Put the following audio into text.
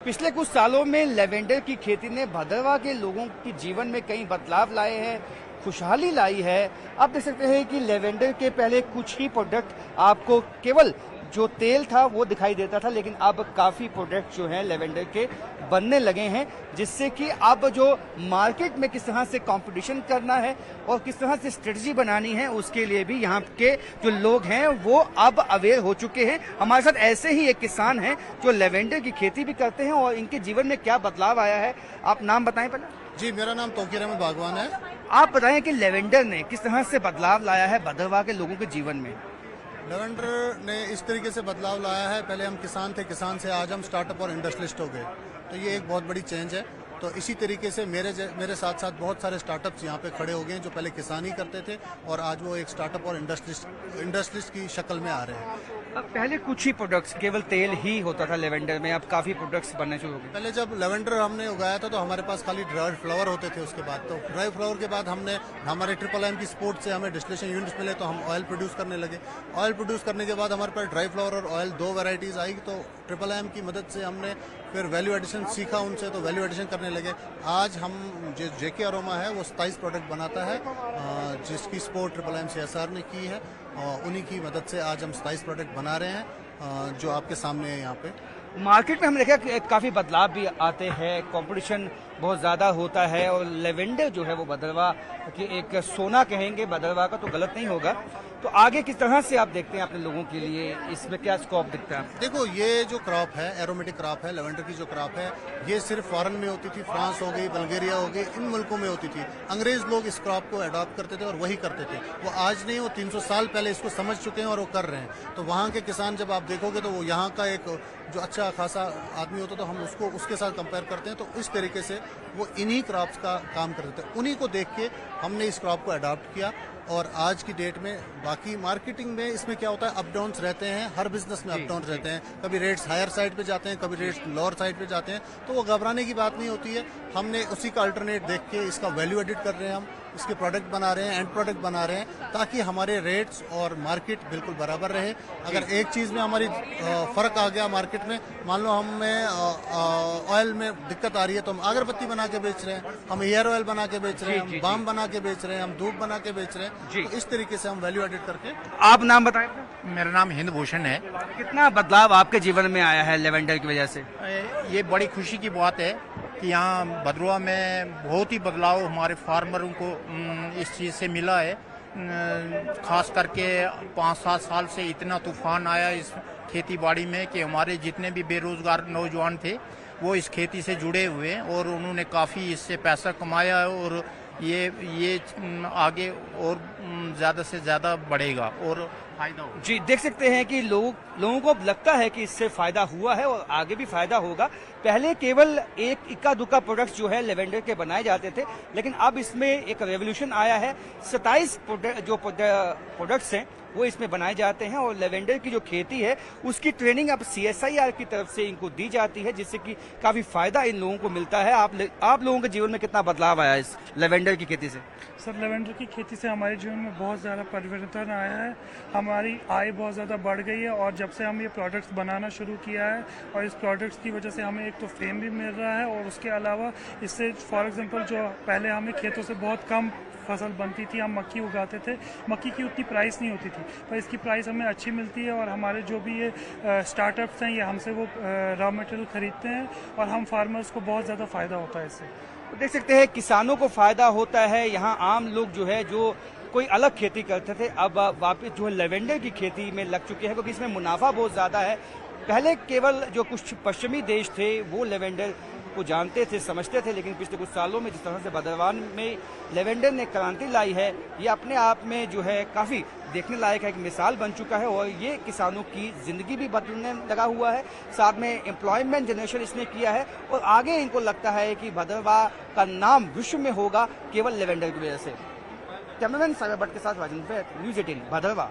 पिछले कुछ सालों में लेवेंडर की खेती ने भदरवा के लोगों के जीवन में कई बदलाव लाए हैं, खुशहाली लाई है। आप देख सकते हैं कि लेवेंडर के पहले कुछ ही प्रोडक्ट आपको केवल जो तेल था वो दिखाई देता था, लेकिन अब काफ़ी प्रोडक्ट जो हैं लेवेंडर के बनने लगे हैं, जिससे कि अब जो मार्केट में किस तरह से कंपटीशन करना है और किस तरह से स्ट्रेटजी बनानी है, उसके लिए भी यहाँ के जो लोग हैं वो अब अवेयर हो चुके हैं। हमारे साथ ऐसे ही एक किसान हैं जो लेवेंडर की खेती भी करते हैं और इनके जीवन में क्या बदलाव आया है। आप नाम बताएं पहले। जी, मेरा नाम तौकीर अहमद बागवान है। आप बताएं कि लेवेंडर ने किस तरह से बदलाव लाया है भदरवा के लोगों के जीवन में। लेवेंडर ने इस तरीके से बदलाव लाया है, पहले हम किसान थे, किसान से आज हम स्टार्टअप और इंडस्ट्रियलिस्ट हो गए, तो ये एक बहुत बड़ी चेंज है। तो इसी तरीके से मेरे साथ साथ बहुत सारे स्टार्टअप्स यहाँ पे खड़े हो गए हैं जो पहले किसान ही करते थे और आज वो एक स्टार्टअप और इंडस्ट्रियलिस्ट की शक्ल में आ रहे हैं। अब पहले कुछ ही प्रोडक्ट्स केवल तेल ही होता था लेवेंडर में, अब काफी प्रोडक्ट्स बनने शुरू हो गए। पहले जब लेवेंडर हमने उगाया था तो हमारे पास खाली ड्राई फ्लावर होते थे। उसके बाद तो ड्राई फ्लावर के बाद हमने हमारे ट्रिपल M की स्पोर्ट से हमें डिस्टिलेशन यूनिट्स मिले तो हम ऑयल प्रोड्यूस करने लगे। ऑयल प्रोड्यूस करने के बाद हमारे पास ड्राई फ्लावर और ऑयल दो वैरायटीज आई, तो ट्रिपल M की मदद से हमने फिर वैल्यू एडिशन सीखा उनसे, तो वैल्यू एडिशन करने लगे। आज हम जो जेके अरोमा है वो 27 प्रोडक्ट बनाता है, जिसकी सपोर्ट ट्रिपल M CSR ने की है और उन्हीं की मदद से आज हम 27 प्रोडक्ट बना रहे हैं जो आपके सामने है यहाँ पे। मार्केट में हमने देखा कि काफी बदलाव भी आते हैं, कंपटीशन बहुत ज्यादा होता है और लेवेंडर जो है वो भदरवा की एक सोना कहेंगे भदरवा का, तो गलत नहीं होगा। तो आगे किस तरह से आप देखते हैं अपने लोगों के लिए, इसमें क्या स्कोप दिखता है? देखो, ये जो क्रॉप है एरोमेटिक क्रॉप है, लेवेंडर की जो क्रॉप है ये सिर्फ फॉरेन में होती थी, फ्रांस हो गई, बल्गेरिया हो गई, इन मुल्कों में होती थी। अंग्रेज लोग इस क्रॉप को अडॉप्ट करते थे और वही करते थे। वो आज नहीं, वो 300 साल पहले इसको समझ चुके हैं और वो कर रहे हैं। तो वहाँ के किसान जब आप देखोगे तो वो यहाँ का एक जो अच्छा खासा आदमी होता तो हम उसको उसके साथ कंपेयर करते हैं, तो इस तरीके से वो इन्हीं क्रॉप्स का काम करते थे। उन्हीं को देख के हमने इस क्रॉप को अडॉप्ट किया और आज की डेट में बाकी मार्केटिंग में इसमें क्या होता है, अप डाउन्स रहते हैं, हर बिजनेस में अप डाउन रहते हैं। कभी रेट्स हायर साइड पे जाते हैं, कभी रेट्स लोअर साइड पे जाते हैं, तो वो घबराने की बात नहीं होती है। हमने उसी का अल्टरनेट देख के इसका वैल्यू एडिट कर रहे हैं, हम इसके प्रोडक्ट बना रहे हैं, एंड प्रोडक्ट बना रहे हैं, ताकि हमारे रेट्स और मार्केट बिल्कुल बराबर रहे। अगर एक चीज़ में हमारी फ़र्क आ गया मार्केट में, मान लो हमें ऑयल में दिक्कत आ रही है तो हम अगरबत्ती बना के बेच रहे हैं, हम हेयर ऑयल बना के बेच रहे हैं, हम बाम बना के बेच रहे हैं, हम धूप बना के बेच रहे हैं। तो इस तरीके से हम वैल्यू एडिट करके। आप नाम बताएं। मेरा नाम हिंद भूषण है। कितना बदलाव आपके जीवन में आया है लेवेंडर की वजह से? ये बड़ी खुशी की बात है कि यहाँ भदरवा में बहुत ही बदलाव हमारे फार्मरों को इस चीज़ से मिला है। खास करके 5-7 साल से इतना तूफान आया इस खेती बाड़ी में कि हमारे जितने भी बेरोजगार नौजवान थे वो इस खेती से जुड़े हुए हैं और उन्होंने काफ़ी इससे पैसा कमाया है और ये आगे और ज़्यादा से ज़्यादा बढ़ेगा और फायदा होगा। जी, देख सकते हैं कि लोगों को अब लगता है कि इससे फायदा हुआ है और आगे भी फायदा होगा। पहले केवल एक इक्का दुक्का प्रोडक्ट्स जो है लेवेंडर के बनाए जाते थे, लेकिन अब इसमें एक रेवोल्यूशन आया है। 27 जो प्रोडक्ट्स हैं वो इसमें बनाए जाते हैं और लेवेंडर की जो खेती है उसकी ट्रेनिंग अब CSIR की तरफ से इनको दी जाती है, जिससे कि काफी फायदा इन लोगों को मिलता है। आप लोगों के जीवन में कितना बदलाव आया इस लेवेंडर की खेती से? सर, लेवेंडर की खेती से हमारे जीवन में बहुत ज़्यादा परिवर्तन आया है। हमारी आय बहुत ज़्यादा बढ़ गई है और जब से हम ये प्रोडक्ट्स बनाना शुरू किया है और इस प्रोडक्ट्स की वजह से हमें एक तो फेम भी मिल रहा है और उसके अलावा इससे फॉर एग्जांपल जो पहले हमें खेतों से बहुत कम फसल बनती थी, हम मक्की उगाते थे, मक्की की उतनी प्राइस नहीं होती थी, पर इसकी प्राइस हमें अच्छी मिलती है और हमारे जो भी ये स्टार्टअप्स हैं ये हमसे वो रॉ मटेरियल खरीदते हैं और हम फार्मर्स को बहुत ज़्यादा फ़ायदा होता है इससे। तो देख सकते हैं किसानों को फायदा होता है। यहाँ आम लोग जो है जो कोई अलग खेती करते थे अब वापस जो है लेवेंडर की खेती में लग चुके हैं, क्योंकि इसमें मुनाफा बहुत ज़्यादा है। पहले केवल जो कुछ पश्चिमी देश थे वो लेवेंडर को जानते थे, समझते थे, लेकिन पिछले कुछ सालों में जिस तरह से भदरवा में लेवेंडर ने क्रांति लाई है, ये अपने आप में जो है काफ़ी देखने लायक है, एक मिसाल बन चुका है और ये किसानों की ज़िंदगी भी बदलने लगा हुआ है, साथ में एम्प्लॉयमेंट जनरेशन इसने किया है और आगे इनको लगता है कि भदरवा का नाम विश्व में होगा केवल लेवेंडर की वजह से। कैमरामैन सागर भट्ट के साथ राजेंद्र, न्यूज़ 18 भदरवा।